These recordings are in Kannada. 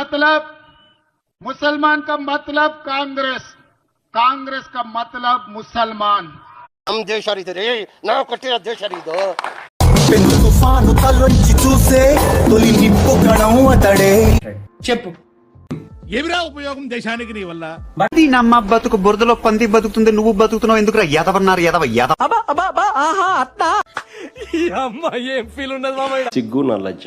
मतलब मुसलमान का मतलब कांग्रेस, कांग्रेस का मतलब मुसलमान. ನಮ್ಮ ದೇಶ ರೀ ನಾವು ಕಟ್ಟಿರೋ ದೇಶ ಇದು. పెను తుఫాను తలొంచి చూసే తొలి నిప్పు కణం అతడే. చెప్పు ఏమిరా ఉపయోగం దేశానికి నీ వల్ల? బడి నమ్మ బతుకు బురదలో పంది బతుకుతుంది, నువ్వు బతుకుతున్నావు ఎందుకురా? ఎదవన్నారు ఎదవ ఏం ఫీల్ ఉన్నది మామయ్య? సిగ్గు నా లజ్జ.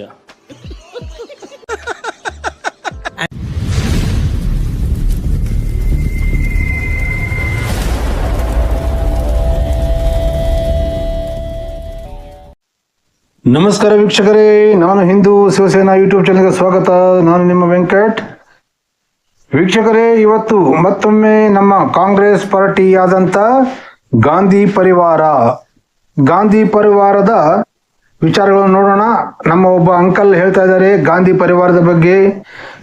ನಮಸ್ಕಾರ ವೀಕ್ಷಕರೇ, ನಾನು ಹಿಂದೂ ಶಿವಸೇನಾ ಯೂಟ್ಯೂಬ್ ಚಾನಲ್ಗೆ ಸ್ವಾಗತ. ನಾನು ನಿಮ್ಮ ವೆಂಕಟ್. ವೀಕ್ಷಕರೇ, ಇವತ್ತು ಮತ್ತೊಮ್ಮೆ ನಮ್ಮ ಕಾಂಗ್ರೆಸ್ ಪಾರ್ಟಿಯಾದಂಥ ಗಾಂಧಿ ಪರಿವಾರದ ವಿಚಾರಗಳನ್ನು ನೋಡೋಣ. ನಮ್ಮ ಒಬ್ಬ ಅಂಕಲ್ ಹೇಳ್ತಾ ಇದ್ದಾರೆ ಗಾಂಧಿ ಪರಿವಾರದ ಬಗ್ಗೆ,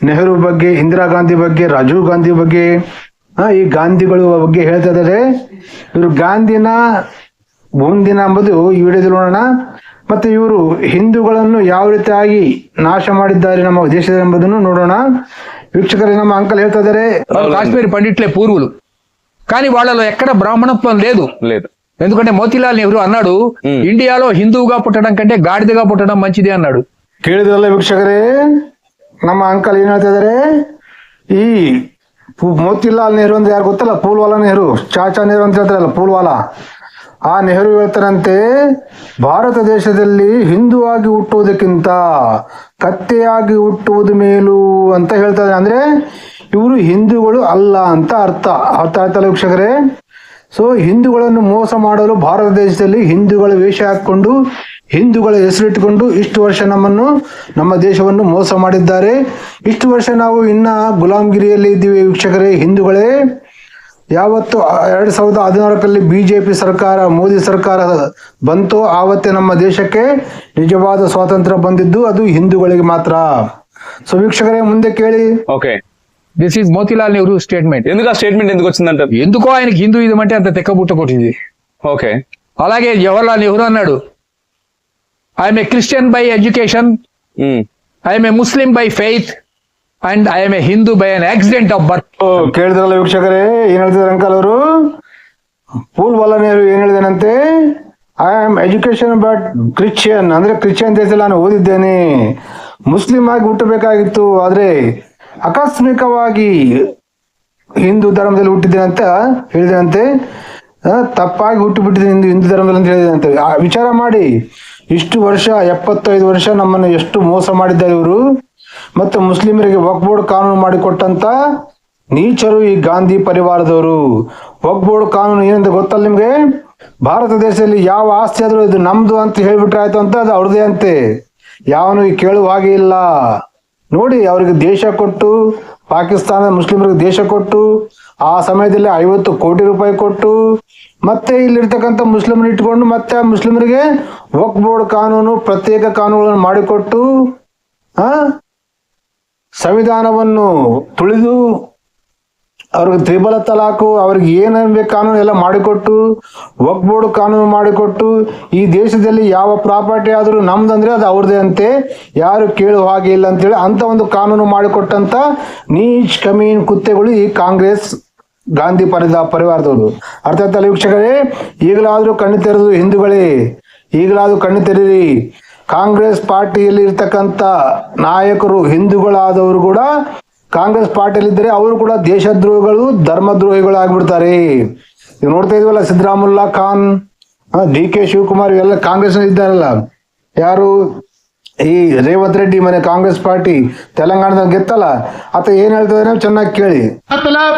ನೆಹರು ಬಗ್ಗೆ, ಇಂದಿರಾ ಗಾಂಧಿ ಬಗ್ಗೆ, ರಾಜೀವ್ ಗಾಂಧಿ ಬಗ್ಗೆ, ಈ ಗಾಂಧಿಗಳ ಬಗ್ಗೆ ಹೇಳ್ತಾ ಇದ್ದಾರೆ. ಇವರು ಗಾಂಧಿನ ಮುಂದಿನ ಎಂಬುದು ಈ ವಿಡಿಯೋದಲ್ಲಿ ನೋಡೋಣ. ಮತ್ತೆ ಇವರು ಹಿಂದೂಗಳನ್ನು ಯಾವ ರೀತಿಯಾಗಿ ನಾಶ ಮಾಡಿದ್ದಾರೆ ನಮ್ಮ ದೇಶದಲ್ಲಿ ಎಂಬುದನ್ನು ನೋಡೋಣ. వీక్షకరే, ನಮ್ಮ అంకల్ ಹೇಳ್ತಾ ఇದ್ದಾರೆ కాశ్మీర్ పండిట్లే పూర్వులు, కానీ వాళ్ళలో ఎక్కడ బ్రాహ్మణత్వం లేదు. ఎందుకంటే మోతీలాల్ నెహ్రూ అన్నాడు, ఇండియాలో హిందువుగా పుట్టడం కంటే గాడిదగా పుట్టడం మంచిది అన్నాడు. ಕೇಳಿದ್ರಲ್ಲ ವೀಕ್ಷಕರೇ, ನಮ್ಮ ಅಂಕಲ್ ಏನ್ ಹೇಳ್ತಾ ಇದಾರೆ, ಈ ಮೋತಿಲಾಲ್ ನೆಹರು ಅಂದ್ರೆ ಯಾರು ಗೊತ್ತಲ್ಲ, ಪೂಲ್ವಾಲಾ ನೆಹರು, ಚಾಚಾ ನೆಹರು ಅಂತ ಹೇಳ್ತಾರಲ್ಲ, ಪೂಲ್ವಾಲಾ. ಆ ನೆಹರು ಹೇಳ್ತಾರಂತೆ, ಭಾರತ ದೇಶದಲ್ಲಿ ಹಿಂದೂ ಆಗಿ ಹುಟ್ಟುವುದಕ್ಕಿಂತ ಕತ್ತೆಯಾಗಿ ಹುಟ್ಟುವುದು ಮೇಲು ಅಂತ ಹೇಳ್ತಾರೆ. ಅಂದ್ರೆ ಇವರು ಹಿಂದೂಗಳು ಅಲ್ಲ ಅಂತ ಅರ್ಥ ಆಯ್ತಲ್ಲ ವೀಕ್ಷಕರೇ. ಸೊ ಹಿಂದೂಗಳನ್ನು ಮೋಸ ಮಾಡಲು ಭಾರತ ದೇಶದಲ್ಲಿ ಹಿಂದೂಗಳ ವೇಷ ಹಾಕೊಂಡು, ಹಿಂದೂಗಳ ಹೆಸರಿಟ್ಟುಕೊಂಡು ಇಷ್ಟು ವರ್ಷ ನಮ್ಮ ದೇಶವನ್ನು ಮೋಸ ಮಾಡಿದ್ದಾರೆ. ಇಷ್ಟು ವರ್ಷ ನಾವು ಇನ್ನ ಗುಲಾಮಗಿರಿಯಲ್ಲಿ ಇದ್ದೀವಿ ವೀಕ್ಷಕರೇ. ಹಿಂದೂಗಳೇ, ಯಾವತ್ತು 2014 ಬಿಜೆಪಿ ಸರ್ಕಾರ, ಮೋದಿ ಸರ್ಕಾರ ಬಂತು, ಆವತ್ತೇ ನಮ್ಮ ದೇಶಕ್ಕೆ ನಿಜವಾದ ಸ್ವಾತಂತ್ರ್ಯ ಬಂದಿದ್ದು ಅದು ಹಿಂದೂಗಳಿಗೆ ಮಾತ್ರ. ಸೊ ವೀಕ್ಷಕರೇ, ಮುಂದೆ ಕೇಳಿ. Okay, this is Motilal Nehru statement. ఎందుకు ఆ స్టేట్మెంట్ ఎందుకు వచ్చిందంట? ఎందుకో ఆయనకి హిందూయిజం అంటే అంత తెక్కబుట్ట కొట్టింది. ఓకే, అలాగే జవహర్లాల్ నెహ్రూ అన్నాడు, I'm a Christian by education, I'm a Muslim by faith, and I am a Hindu by an accident of birth. ಕೇಳಿದ್ರಲ್ಲ ವೀಕ್ಷಕರೇ, ಏನ್ ಹೇಳ್ತಿದ್ದಾರೆ ಅಂಕಲ್ ಅವರು. ಪೂಲ್ವಾಲಾ ನೆಹರು ಏನ್ ಹೇಳಿದಾನಂತೆ, I am education but Christian, ಅಂದ್ರೆ ಕ್ರಿಶ್ಚಿಯನ್ ದೇಶದಲ್ಲಿ ನಾನು ಓದಿದ್ದೇನೆ, ಮುಸ್ಲಿಂ ಆಗಿ ಹುಟ್ಟಬೇಕಾಗಿತ್ತು, ಆದ್ರೆ ಆಕಸ್ಮಿಕವಾಗಿ ಹಿಂದೂ ಧರ್ಮದಲ್ಲಿ ಹುಟ್ಟಿದ್ದೇನೆ ಅಂತ ಹೇಳಿದಂತೆ, ತಪ್ಪಾಗಿ ಹುಟ್ಟುಬಿಟ್ಟಿದ್ದೀನಿ ಹಿಂದೂ ಧರ್ಮದಲ್ಲಿ ಅಂತ ಹೇಳಿದಂತೆ. ವಿಚಾರ ಮಾಡಿ, ಇಷ್ಟು ವರ್ಷ 75 ವರ್ಷ ನಮ್ಮನ್ನು ಎಷ್ಟು ಮೋಸ ಮಾಡಿದ್ದಾರೆ ಇವರು. ಮತ್ತೆ ಮುಸ್ಲಿಮರಿಗೆ ವಕ್ಫ್ ಬೋರ್ಡ್ ಕಾನೂನು ಮಾಡಿಕೊಟ್ಟಂತ ನೀಚರು ಈ ಗಾಂಧಿ ಪರಿವಾರದವರು. ವಕ್ಫ್ ಬೋರ್ಡ್ ಕಾನೂನು ಏನಂತ ಗೊತ್ತಲ್ಲ ನಿಮ್ಗೆ? ಭಾರತ ದೇಶದಲ್ಲಿ ಯಾವ ಆಸ್ತಿ ಆದ್ರೂ ಇದು ನಮ್ದು ಅಂತ ಹೇಳ್ಬಿಟ್ರೆ ಆಯ್ತು ಅಂತ, ಅದು ಅವ್ರದೇ ಅಂತೆ, ಯಾವನಿಗೆ ಕೇಳುವ ಹಾಗೆ ಇಲ್ಲ. ನೋಡಿ, ಅವರಿಗೆ ದೇಶ ಕೊಟ್ಟು, ಪಾಕಿಸ್ತಾನದ ಮುಸ್ಲಿಮರಿಗೆ ದೇಶ ಕೊಟ್ಟು, ಆ ಸಮಯದಲ್ಲಿ 50 ಕೋಟಿ ರೂಪಾಯಿ ಕೊಟ್ಟು, ಮತ್ತೆ ಇಲ್ಲಿರ್ತಕ್ಕಂಥ ಮುಸ್ಲಿಮರು ಇಟ್ಕೊಂಡು, ಮತ್ತೆ ಮುಸ್ಲಿಮರಿಗೆ ವಕ್ಫ್ ಬೋರ್ಡ್ ಕಾನೂನು, ಪ್ರತ್ಯೇಕ ಕಾನೂನುಗಳನ್ನು ಮಾಡಿಕೊಟ್ಟು, ಸಂವಿಧಾನವನ್ನು ತುಳಿದು, ಅವ್ರಿಗೆ ತ್ರಿಬಲ ತಲಾಕು, ಅವ್ರಿಗೆ ಏನೇನು ಕಾನೂನು ಎಲ್ಲ ಮಾಡಿಕೊಟ್ಟು, ವಕ್ಫ್ ಬೋರ್ಡ್ ಕಾನೂನು ಮಾಡಿಕೊಟ್ಟು, ಈ ದೇಶದಲ್ಲಿ ಯಾವ ಪ್ರಾಪರ್ಟಿ ಆದ್ರೂ ನಮ್ದಂದ್ರೆ ಅದು ಅವ್ರದೇ ಅಂತೆ, ಯಾರು ಕೇಳುವ ಹಾಗೆ ಇಲ್ಲ ಅಂತೇಳಿ ಅಂತ ಒಂದು ಕಾನೂನು ಮಾಡಿಕೊಟ್ಟಂತ ನೀಚ್ ಕಮೀನ್ ಕುತ್ತೆಗಳು ಈ ಕಾಂಗ್ರೆಸ್ ಗಾಂಧಿ ಪರಿವಾರದವರು. ಅರ್ಥ ಆಯ್ತಲ್ಲ ವೀಕ್ಷಕರೇ? ಈಗಲಾದ್ರೂ ಕಣ್ಣು ತೆರೆದು ಹಿಂದೂಗಳೇ, ಈಗಲಾದ್ರೂ ಕಣ್ಣು ತೆರೀರಿ. ಕಾಂಗ್ರೆಸ್ ಪಾರ್ಟಿಯಲ್ಲಿ ಇರ್ತಕ್ಕಂಥ ನಾಯಕರು ಹಿಂದೂಗಳಾದವರು ಕೂಡ ಕಾಂಗ್ರೆಸ್ ಪಾರ್ಟಿಯಲ್ಲಿದ್ದರೆ ಅವರು ಕೂಡ ದೇಶದ್ರೋಹಿಗಳು, ಧರ್ಮದ್ರೋಹಿಗಳು ಆಗ್ಬಿಡ್ತಾರೆ. ಈಗ ನೋಡ್ತಾ ಇದೀವಲ್ಲ, ಸಿದ್ದರಾಮುಲ್ಲಾ ಖಾನ್, DK ಶಿವಕುಮಾರ್ ಇವೆಲ್ಲ ಕಾಂಗ್ರೆಸ್ ಇದ್ದಾರಲ್ಲ. ಯಾರು? ಈ ರೇವಂತ್ ರೆಡ್ಡಿ ಮನೆ ಕಾಂಗ್ರೆಸ್ ಪಾರ್ಟಿ ತೆಲಂಗಾಣದಾಗ ಗೆತ್ತಲ್ಲ, ಆತ ಏನ್ ಹೇಳ್ತಾ ಇದ್ದಾನೆ ಚೆನ್ನಾಗಿ ಕೇಳಿ. मतलब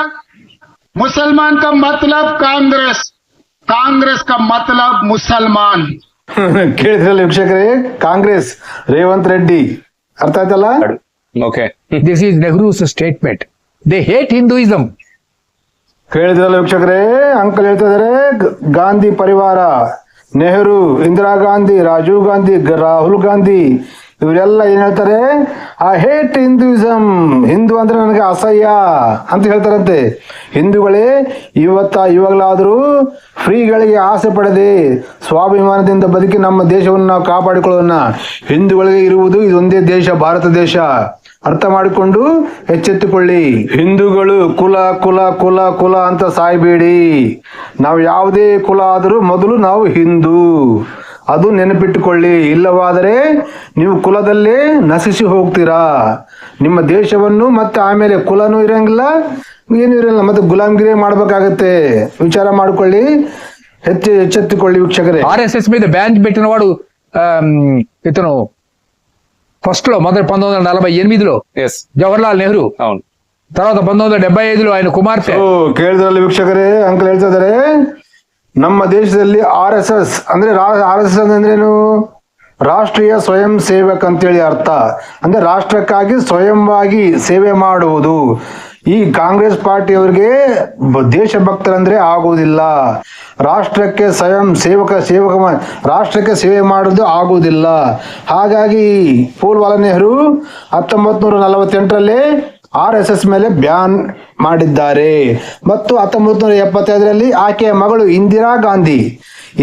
मुसलमान का मतलब कांग्रेस, कांग्रेस का मतलब मुसलमान. ಕೇಳಿದ್ರಲ್ಲ ವೀಕ್ಷಕರೇ, ಕಾಂಗ್ರೆಸ್ ರೇವಂತ್ ರೆಡ್ಡಿ. ಅರ್ಥ ಆಯ್ತಲ್ಲ? Okay, this is Nehru's statement. They hate Hinduism. ಕೇಳಿದ್ರಲ್ಲ ವೀಕ್ಷಕರೇ, ಅಂಕಲ್ ಹೇಳ್ತಾ ಇದಾರೆ ಗಾಂಧಿ ಪರಿವಾರ, ನೆಹರು, ಇಂದಿರಾ ಗಾಂಧಿ, ರಾಜೀವ್ ಗಾಂಧಿ, ರಾಹುಲ್ ಗಾಂಧಿ ಇವರೆಲ್ಲ ಏನ್ ಹೇಳ್ತಾರೆ, ಐ ಹೇಟ್ ಹಿಂದೂಯಿಸಂ, ಹಿಂದೂ ಅಂದ್ರೆ ನನಗೆ ಅಸಹ್ಯ ಅಂತ ಹೇಳ್ತಾರಂತೆ. ಹಿಂದೂಗಳೇ, ಇವಾಗಲಾದ್ರೂ ಫ್ರೀಗಳಿಗೆ ಆಸೆ ಪಡದೆ ಸ್ವಾಭಿಮಾನದಿಂದ ಬದುಕಿ ನಮ್ಮ ದೇಶವನ್ನು ನಾವು ಕಾಪಾಡಿಕೊಳ್ಳೋಣ. ಹಿಂದೂಗಳಿಗೆ ಇರುವುದು ಇದೊಂದೇ ದೇಶ, ಭಾರತ ದೇಶ. ಅರ್ಥ ಮಾಡಿಕೊಂಡು ಎಚ್ಚೆತ್ತುಕೊಳ್ಳಿ. ಹಿಂದೂಗಳು ಕುಲ ಕುಲ ಕುಲ ಕುಲ ಅಂತ ಸಾಯ್ಬೇಡಿ. ನಾವು ಯಾವುದೇ ಕುಲ ಆದರೂ ಮೊದಲು ನಾವು ಹಿಂದೂ, ಅದು ನೆನಪಿಟ್ಟುಕೊಳ್ಳಿ. ಇಲ್ಲವಾದರೆ ನೀವು ಕುಲದಲ್ಲೇ ನಶಿಸಿ ಹೋಗ್ತೀರಾ. ನಿಮ್ಮ ದೇಶವನ್ನು ಮತ್ತೆ ಆಮೇಲೆ ಕುಲನೂ ಇರಂಗಿಲ್ಲ, ಏನೂ ಇರಲ್ಲ, ಮತ್ತೆ ಗುಲಾಮ್ಗಿರಿ ಮಾಡ್ಬೇಕಾಗತ್ತೆ. ವಿಚಾರ ಮಾಡಿಕೊಳ್ಳಿ, ఎచ్చెత్తుకొల్లి వీక్షకరే. ఆర్ఎస్ఎస్ మీద బ్యాన్ పెట్టిన వాడు ఇతను ఫస్ట్ లో మొదటి 1948లో జవహర్లాల్ నెహ్రూ, అవును. తర్వాత 1975లో ఆయన కుమార్తె. ಕೇಳಿದ್ರಲ್ಲಿ ವೀಕ್ಷಕರೇ, ಅಂಕಲ್ ಹೇಳ್ತಾ ಇದಾರೆ ನಮ್ಮ ದೇಶದಲ್ಲಿ RSS ಅಂದ್ರೆ RSS ಅಂದ್ರೇನು? ರಾಷ್ಟ್ರೀಯ ಸ್ವಯಂ ಸೇವಕ್ ಅಂತೇಳಿ ಅರ್ಥ. ಅಂದ್ರೆ ರಾಷ್ಟ್ರಕ್ಕಾಗಿ ಸ್ವಯಂವಾಗಿ ಸೇವೆ ಮಾಡುವುದು. ಈ ಕಾಂಗ್ರೆಸ್ ಪಾರ್ಟಿಯವರಿಗೆ ದೇಶಭಕ್ತರಂದ್ರೆ ಆಗುವುದಿಲ್ಲ. ರಾಷ್ಟ್ರಕ್ಕೆ ಸ್ವಯಂ ರಾಷ್ಟ್ರಕ್ಕೆ ಸೇವೆ ಮಾಡುವುದು ಆಗುವುದಿಲ್ಲ. ಹಾಗಾಗಿ ಪೂಲ್ವಾಲಾ ನೆಹರು 1948ರಲ್ಲಿ RSS ಮೇಲೆ ಬ್ಯಾನ್ ಮಾಡಿದ್ದಾರೆ. ಮತ್ತು 1975ರಲ್ಲಿ ಆಕೆಯ ಮಗಳು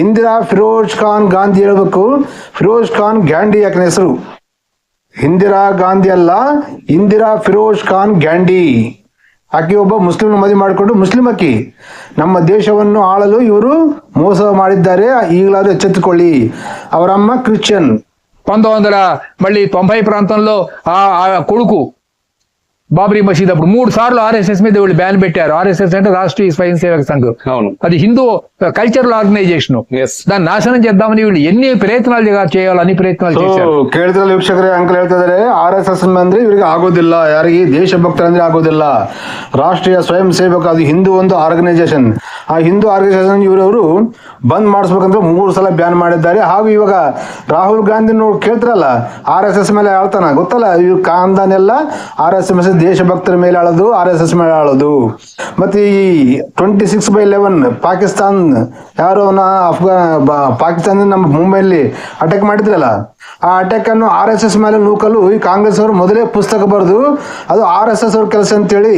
ಇಂದಿರಾ ಫಿರೋಜ್ ಖಾನ್ ಗಾಂಧಿ ಹೇಳ್ಬೇಕು, ಫಿರೋಜ್ ಖಾನ್ ಗ್ಯಾಂಡಿ ಯಾಕೆ ಹೆಸರು, ಇಂದಿರಾ ಗಾಂಧಿ ಅಲ್ಲ, ಇಂದಿರಾ ಫಿರೋಜ್ ಖಾನ್ ಗ್ಯಾಂಡಿ. ಆಕೆ ಒಬ್ಬ ಮುಸ್ಲಿಂ ಮದುವೆ ಮಾಡಿಕೊಂಡು ಮುಸ್ಲಿಂ ಅಕ್ಕಿ. ನಮ್ಮ ದೇಶವನ್ನು ಆಳಲು ಇವರು ಮೋಸ ಮಾಡಿದ್ದಾರೆ. ಈಗಲಾದ್ರೂ ಎಚ್ಚೆತ್ತುಕೊಳ್ಳಿ. ಅವರಮ್ಮ ಕ್ರಿಶ್ಚಿಯನ್. 1990 ప్రాంతంలో ఆ కొడుకు బాబ్రీ మసీద్ అప్పుడు 3 సార్లు ఆర్ఎస్ఎస్ మీద వీళ్ళు బ్యాన్ పెట్టారు. ఆర్ఎస్ఎస్ అంటే రాష్ట్రీయ స్వయం సేవక సంఘం, అది హిందూ కల్చరల్ ఆర్గనైజేషన్. దాన్ని నాశనం చేద్దామని వీళ్ళు ఎన్ని ప్రయత్నాలు చేయాలి, అన్ని ప్రయత్నాలు చేశారు. ಕೇಳಿದ್ರಲ್ಲ ವೀಕ್ಷಕರೇ, ಅಂಕಲ್ ಹೇಳ್ತಾ ಇದಾರೆ RSS ಅಂದ್ರೆ ಇವರಿಗೆ ಆಗೋದಿಲ್ಲ, ಯಾರಿಗೆ ದೇಶಭಕ್ತರಂದ್ರೆ ಆಗೋದಿಲ್ಲ. ರಾಷ್ಟ್ರೀಯ ಸ್ವಯಂ ಸೇವಕ, ಅದು ಹಿಂದೂ ಒಂದು ಆರ್ಗನೈಸೇಷನ್. ಆ ಹಿಂದೂ ಆರ್ಗನೈಸೇಷನ್ ಇವರವರು ಬಂದ್ ಮಾಡಿಸ್ಬೇಕಂದ್ರೆ 3 ಸಲ ಬ್ಯಾನ್ ಮಾಡಿದ್ದಾರೆ. ಹಾಗೂ ಇವಾಗ ರಾಹುಲ್ ಗಾಂಧಿ ಕೇಳ್ತಾರಲ್ಲ RSS ಮೇಲೆ ಆಳ್ತಾನ, ಗೊತ್ತಲ್ಲ, ಇವ್ರು ಕಾಂದಾನೆಲ್ಲ RSS ದೇಶಭಕ್ತರ ಮೇಲೆ ಆಳೋದು, RSS ಮೇಲೆ ಆಳೋದು. ಮತ್ತೆ ಈ 26/11 ಪಾಕಿಸ್ತಾನ್ ಯಾರು ಪಾಕಿಸ್ತಾನ ನಮ್ಮ ಮುಂಬೈಲಿ ಅಟ್ಯಾಕ್ ಮಾಡಿದ್ರಲ್ಲ, ಆ ಅಟ್ಯಾಕ್ ಅನ್ನು RSS ಮೇಲೆ ನೂಕಲು ಈ ಕಾಂಗ್ರೆಸ್ ಅವರು ಮೊದಲೇ ಪುಸ್ತಕ ಬರೆದು ಅದು RSS ಅವ್ರ ಕೆಲಸ ಅಂತೇಳಿ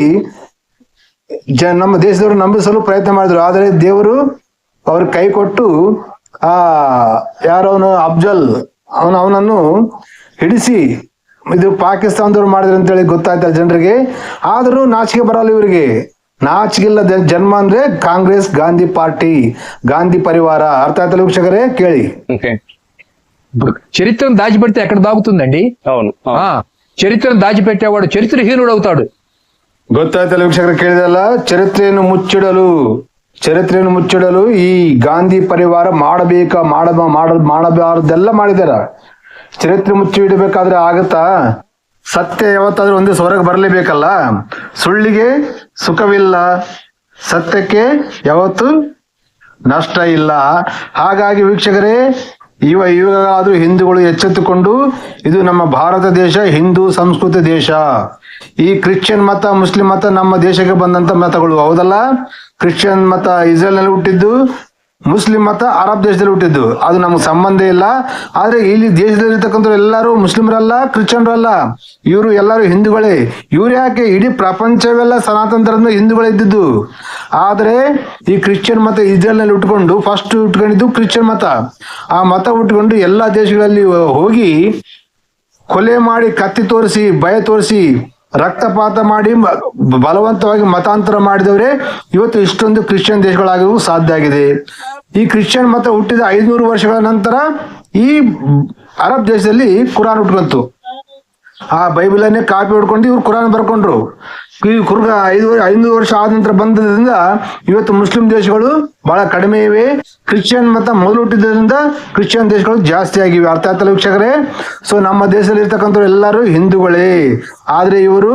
ನಮ್ಮ ದೇಶದವರು ನಂಬಿಸಲು ಪ್ರಯತ್ನ ಮಾಡಿದ್ರು. ಆದರೆ ದೇವರು ಅವ್ರ ಕೈ ಕೊಟ್ಟು ಯಾರವನು ಅಫ್ಜಲ್ ಅವನನ್ನು ಹಿಡಿಸಿ ಇದು ಪಾಕಿಸ್ತಾನದವ್ರು ಮಾಡಿದ್ರು ಅಂತೇಳಿ ಗೊತ್ತಾಯ್ತಾರೆ ಜನರಿಗೆ. ಆದ್ರೂ ನಾಚಿಕೆ ಬರಲ್ಲ ಇವರಿಗೆ. ನಾಚಿಕೆಲ್ಲ ಜನ್ಮ ಅಂದ್ರೆ ಕಾಂಗ್ರೆಸ್, ಗಾಂಧಿ ಪಾರ್ಟಿ, ಗಾಂಧಿ ಪರಿವಾರ. ಅರ್ಥ ಆಯ್ತಲ್ಲ ವೀಕ್ಷಕರೇ? ಕೇಳಿ. ఇప్పుడు చరిత్రను దాచిపెడితే ఎక్కడ దాగుతుందండి? అవును. చరిత్రను దాచిపెట్టేవాడు చరిత్రహీనుడు అవుతాడు. ಗೊತ್ತಾಯ್ತಲ್ಲ ವೀಕ್ಷಕರೇ? ಕೇಳಿದಲ್ಲ, ಚರಿತ್ರೆಯನ್ನು ಮುಚ್ಚಿಡಲು ಈ ಗಾಂಧಿ ಪರಿವಾರ ಮಾಡಬಾರದೆಲ್ಲ ಮಾಡಿದಾರ. ಚರಿತ್ರೆ ಮುಚ್ಚಿ ಇಡಬೇಕಾದ್ರೆ ಆಗತ್ತಾ? ಸತ್ಯ ಯಾವತ್ತಾದ್ರೂ ಒಂದೇ ಹೊರಗೆ ಬರಲೇಬೇಕಲ್ಲ. ಸುಳ್ಳಿಗೆ ಸುಖವಿಲ್ಲ, ಸತ್ಯಕ್ಕೆ ಯಾವತ್ತು ನಷ್ಟ ಇಲ್ಲ. ಹಾಗಾಗಿ ವೀಕ್ಷಕರೇ, ಇವಾಗಾದ್ರೂ ಹಿಂದೂಗಳು ಎಚ್ಚೆತ್ತುಕೊಂಡು, ಇದು ನಮ್ಮ ಭಾರತ ದೇಶ ಹಿಂದೂ ಸಂಸ್ಕೃತಿ ದೇಶ. ಈ ಕ್ರಿಶ್ಚಿಯನ್ ಮತ, ಮುಸ್ಲಿಂ ಮತ ನಮ್ಮ ದೇಶಕ್ಕೆ ಬಂದಂತ ಮತಗಳು, ಹೌದಲ್ಲ? ಕ್ರಿಶ್ಚಿಯನ್ ಮತ ಇಸ್ರೇಲ್ ನಲ್ಲಿ ಹುಟ್ಟಿದ್ದು, ಮುಸ್ಲಿಂ ಮತ ಅರಬ್ ದೇಶದಲ್ಲಿ ಹುಟ್ಟಿದ್ದು, ಅದು ನಮ್ಗೆ ಸಂಬಂಧ ಇಲ್ಲ. ಆದ್ರೆ ಇಲ್ಲಿ ದೇಶದಲ್ಲಿರ್ತಕ್ಕಂಥ ಎಲ್ಲರೂ ಮುಸ್ಲಿಮರಲ್ಲ, ಕ್ರಿಶ್ಚಿಯನ್ರಲ್ಲ, ಇವರು ಎಲ್ಲರೂ ಹಿಂದೂಗಳೇ. ಇವ್ರು ಯಾಕೆ ಇಡೀ ಪ್ರಪಂಚವೆಲ್ಲ ಸನಾತನ ಧರ್ಮದ ಹಿಂದೂಗಳೇ ಇದ್ದಿದ್ದು. ಆದ್ರೆ ಈ ಕ್ರಿಶ್ಚಿಯನ್ ಮತ ಇಸ್ರೇಲ್ ನಲ್ಲಿ ಫಸ್ಟ್ ಉಟ್ಕೊಂಡಿದ್ದು ಕ್ರಿಶ್ಚಿಯನ್ ಮತ. ಆ ಮತ ಉಟ್ಕೊಂಡು ಎಲ್ಲಾ ದೇಶಗಳಲ್ಲಿ ಹೋಗಿ ಕೊಲೆ ಮಾಡಿ, ಕತ್ತಿ ತೋರಿಸಿ, ಭಯ ತೋರಿಸಿ, ರಕ್ತಪಾತ ಮಾಡಿ, ಬಲವಂತವಾಗಿ ಮತಾಂತರ ಮಾಡಿದವರೇ ಇವತ್ತು ಇಷ್ಟೊಂದು ಕ್ರಿಶ್ಚಿಯನ್ ದೇಶಗಳಾಗಿರುವ ಸಾಧ್ಯ ಆಗಿದೆ. ಈ ಕ್ರಿಶ್ಚಿಯನ್ ಮತ ಹುಟ್ಟಿದ 500 ವರ್ಷಗಳ ನಂತರ ಈ ಅರಬ್ ದೇಶದಲ್ಲಿ ಕುರಾನ್ ಹುಟ್ಕೊಂತು. ಆ ಬೈಬಲನ್ನೇ ಕಾಪಿ ಹೊಡ್ಕೊಂಡು ಇವ್ರು ಕುರಾನ್ ಬರ್ಕೊಂಡ್ರು. 500 ವರ್ಷ ಆದ ನಂತರ ಬಂದದ್ರಿಂದ ಇವತ್ತು ಮುಸ್ಲಿಂ ದೇಶಗಳು ಬಹಳ ಕಡಿಮೆ ಇವೆ. ಕ್ರಿಶ್ಚಿಯನ್ ಮತ ಮೊದಲು ಹುಟ್ಟಿದ್ರಿಂದ ಕ್ರಿಶ್ಚಿಯನ್ ದೇಶಗಳು ಜಾಸ್ತಿ ಆಗಿವೆ. ಅರ್ಥ ಆಯ್ತಲ್ಲ ವೀಕ್ಷಕರೇ? ಸೊ ನಮ್ಮ ದೇಶದಲ್ಲಿ ಇರ್ತಕ್ಕಂಥವ್ರು ಎಲ್ಲರೂ ಹಿಂದೂಗಳೇ, ಆದ್ರೆ ಇವರು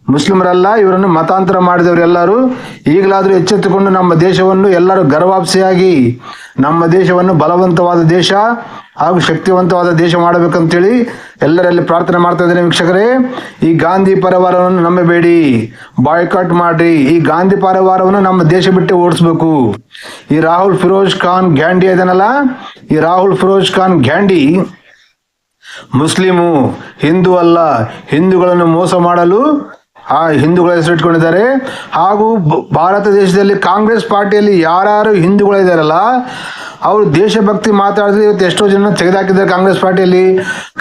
ಮುಸ್ಲಿಮರಲ್ಲ. ಇವರನ್ನು ಮತಾಂತರ ಮಾಡಿದವರೆಲ್ಲರೂ ಈಗಲಾದ್ರೂ ಎಚ್ಚೆತ್ತುಕೊಂಡು ನಮ್ಮ ದೇಶವನ್ನು ಎಲ್ಲರೂ ಗರ್ವಾಪ್ಸಿಯಾಗಿ ನಮ್ಮ ದೇಶವನ್ನು ಬಲವಂತವಾದ ದೇಶ ಹಾಗೂ ಶಕ್ತಿವಂತವಾದ ದೇಶ ಮಾಡಬೇಕಂತೇಳಿ ಎಲ್ಲರಲ್ಲಿ ಪ್ರಾರ್ಥನೆ ಮಾಡ್ತಾ ಇದ್ದೇನೆ ವೀಕ್ಷಕರೇ. ಈ ಗಾಂಧಿ ಪರಿವಾರವನ್ನು ನಂಬಬೇಡಿ, ಬಾಯ್ಕಾಟ್ ಮಾಡ್ರಿ. ಈ ಗಾಂಧಿ ಪರಿವಾರವನ್ನು ನಮ್ಮ ದೇಶ ಬಿಟ್ಟು ಓಡಿಸ್ಬೇಕು. ಈ ರಾಹುಲ್ ಫಿರೋಜ್ ಖಾನ್ ಗ್ಯಾಂಡಿ ಇದನ್ನಲ್ಲ, ಈ ರಾಹುಲ್ ಫಿರೋಜ್ ಖಾನ್ ಗ್ಯಾಂಡಿ ಮುಸ್ಲಿಮು, ಹಿಂದೂ ಅಲ್ಲ. ಹಿಂದೂಗಳನ್ನು ಮೋಸ ಮಾಡಲು ಆ ಹಿಂದೂಗಳ ಹೆಸರು ಇಟ್ಕೊಂಡಿದ್ದಾರೆ. ಹಾಗೂ ಭಾರತ ದೇಶದಲ್ಲಿ ಕಾಂಗ್ರೆಸ್ ಪಾರ್ಟಿಯಲ್ಲಿ ಯಾರು ಹಿಂದೂಗಳಿದಾರಲ್ಲ ಅವರು ದೇಶಭಕ್ತಿ ಮಾತಾಡಿದ್ರೆ ಇವತ್ತು ಎಷ್ಟೋ ಜನ ತೆಗೆದುಹಾಕಿದ್ದಾರೆ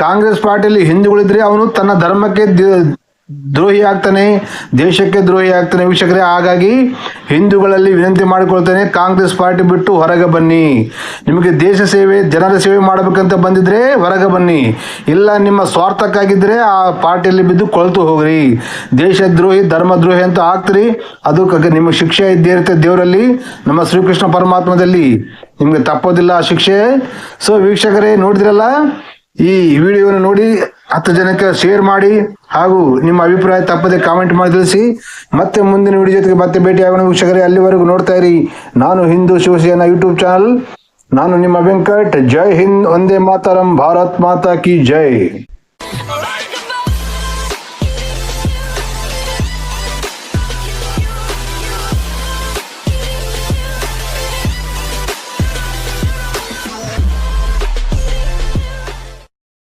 ಕಾಂಗ್ರೆಸ್ ಪಾರ್ಟಿಯಲ್ಲಿ ಹಿಂದೂಗಳಿದ್ರೆ ಅವನು ತನ್ನ ಧರ್ಮಕ್ಕೆ ದ್ರೋಹಿ ಆಗ್ತಾನೆ, ದೇಶಕ್ಕೆ ದ್ರೋಹಿ ಆಗ್ತಾನೆ ವೀಕ್ಷಕರೇ. ಹಾಗಾಗಿ ಹಿಂದೂಗಳಲ್ಲಿ ವಿನಂತಿ ಮಾಡಿಕೊಳ್ತಾನೆ, ಕಾಂಗ್ರೆಸ್ ಪಾರ್ಟಿ ಬಿಟ್ಟು ಹೊರಗೆ ಬನ್ನಿ. ನಿಮಗೆ ದೇಶ ಸೇವೆ, ಜನರ ಸೇವೆ ಮಾಡಬೇಕಂತ ಬಂದಿದ್ರೆ ಹೊರಗೆ ಬನ್ನಿ. ಇಲ್ಲ ನಿಮ್ಮ ಸ್ವಾರ್ಥಕ್ಕಾಗಿದ್ದರೆ ಆ ಪಾರ್ಟಿಯಲ್ಲಿ ಬಿದ್ದು ಕೊಳ್ತು ಹೋಗ್ರಿ. ದೇಶದ್ರೋಹಿ, ಧರ್ಮದ್ರೋಹಿ ಅಂತ ಆಗ್ತೀರಿ, ಅದಕ್ಕೆ ನಿಮ್ಮ ಶಿಕ್ಷೆ ಇದ್ದೇ ಇರುತ್ತೆ ದೇವರಲ್ಲಿ, ನಮ್ಮ ಶ್ರೀಕೃಷ್ಣ ಪರಮಾತ್ಮದಲ್ಲಿ ನಿಮಗೆ ತಪ್ಪೋದಿಲ್ಲ ಆ ಶಿಕ್ಷೆ. ಸೊ ವೀಕ್ಷಕರೇ, ನೋಡಿದ್ರಲ್ಲ, ಈ ವಿಡಿಯೋನ ನೋಡಿ 10 ಜನಕ್ಕೆ ಶೇರ್ ಮಾಡಿ, ಹಾಗೂ ನಿಮ್ಮ ಅಭಿಪ್ರಾಯ ತಪ್ಪದೆ ಕಾಮೆಂಟ್ ಮಾಡಿ ತಿಳಿಸಿ. ಮತ್ತೆ ಮುಂದಿನ ವಿಡಿಯೋ ಜೊತೆಗೆ ಮತ್ತೆ ಭೇಟಿ ಆಗೋಣ ವೀಕ್ಷಕರೇ. ಅಲ್ಲಿವರೆಗೂ ನೋಡ್ತಾ ಇರಿ ನಾನು ಹಿಂದೂ ಶಿವಸೇನಾ ಯೂಟ್ಯೂಬ್ ಚಾನಲ್. ನಾನು ನಿಮ್ಮ ವೆಂಕಟ್. ಜೈ ಹಿಂದ್, ವಂದೇ ಮಾತರಂ, ಭಾರತ್ ಮಾತಾ ಕಿ ಜೈ.